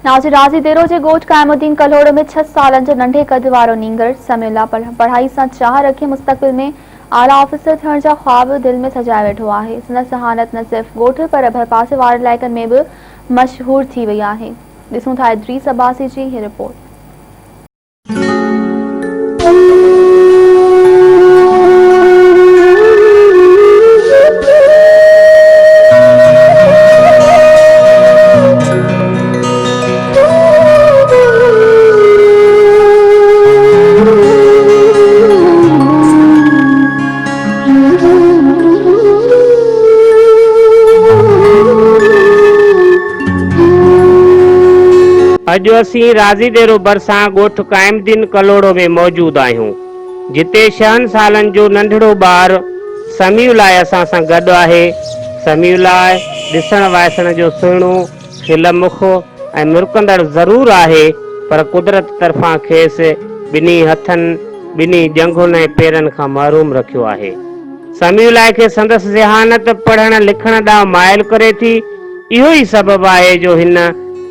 नाज़ राज़ी देरो जे ॻोठ क़यामुद्दीन कलोड़ में 6 सालनि जो नंढे कद वारो नींगर समीउल्लाह पढ़ाई सां चाह रखे मुस्तक़बिल में आला ऑफिसर थियण जा ख़्वाब दिल में सजाए वेठो आहे। संदसि हालत न सिर्फ़ ॻोठ पर भरपासे वारनि इलाइक़नि में बि मशहूर थी वई आहे। ॾिसूं था इद्रीस अब्बासी जी हीअ रिपोर्ट। अज असी राज़ी देरो भरसा ॻोठ क़यामुद्दीन कलोड़ो में मौजूद आहियूं, जिते 6 सालन जो नंढड़ो ॿार समीउल्लाह असां सां गॾु आहे। समीउल्लाह ॾिसण वाइसण जो सुहिणो खिल मुख ऐं मुरकंदड़ ज़रूर आहे, पर कुदरत तरफ़ां खेसि ॿिन्ही हथनि ॿिन्ही जंघुनि ऐं पेरनि खां महरूम रखियो आहे। समीउल्लाह खे संदसि ज़हानत पढ़ण लिखण ॾांहुं माइल करे थी। इहो ई सबबु आहे जो हिन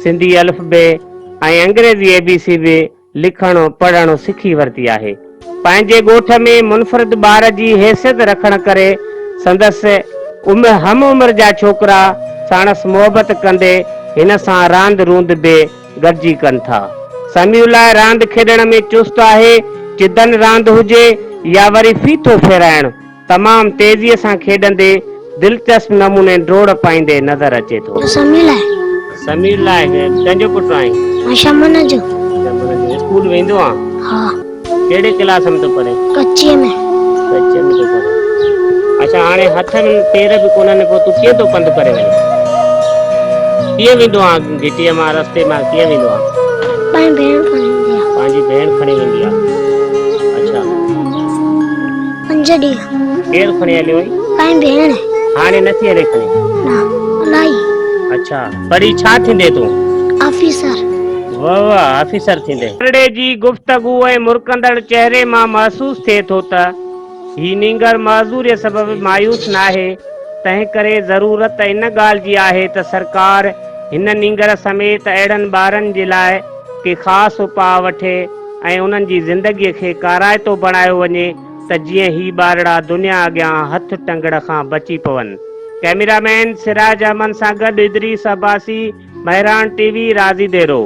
सिंधी अल्फ़बे ऐं अंग्रेज़ी ABC बि लिखण पढ़ण सिखी वरिती आहे। पंहिंजे ॻोठ में मुनफ़रिद ॿार जी हैसियत रखण करे संदसि हम उम्र जा छोकिरा साणसि मोहबत कंदे हिन सां रांदि रूंद बि गॾिजी कनि था। समीउल्लाह रांदि खेॾण में चुस्त आहे। चिदन रांदि हुजे या वरी फीथो फेराइण, तमामु तेज़ीअ सां खेॾंदे दिलचस्प नमूने डोड़ पाईंदे नज़र अचे थो। समीउल्लाह कंहिंजो पुटु आहीं? शमन जो। स्कूल वेंदो आहे? हाँ। कहिड़े क्लास में तो पढ़े? कच्चे में। कच्चे में तो पढ़े। अच्छा, हाणे हथ में पेर बि कोन्हनि, पोइ तूं कीअं थो पंधु करे वञे? कीअं वेंदो आहे घिटीअ मां रस्ते मां कीअं वेंदो आहे? पंहिंजी भेण खणी वेंदी आहे। पंहिंजी भेण खणी वेंदी आहे। अच्छा, 5 ॾींहं। केरु खणी हलियो वई? पंहिंजी भेण। हाणे नथी हले खणी? ना, अलाई। अच्छा, पढ़ी छा थींदे तूं? ऑफिसर। वाह वाह, ऑफिसर थींदे। नंढड़े जी गुफ्तगू ऐं मुरकंदड़ चेहरे मां महसूस थिए थो त ही नींगर मज़दूरीअ सबबु मायूस न आहे। तंहिं करे ज़रूरत इन ॻाल्हि जी आहे त सरकार हिन नींगर समेत अहिड़नि ॿारनि जे लाइ के ख़ासि उपाउ वठे ऐं उन्हनि जी ज़िंदगीअ खे काराइतो बणायो वञे त जीअं ही ॿारड़ा दुनिया अॻियां हथ टंगड़ खां बची पवनि। कैमरामैन सिराज अहमद सां गॾु इद्रीस अब्बासी, महरान TV, राज़ी देरो।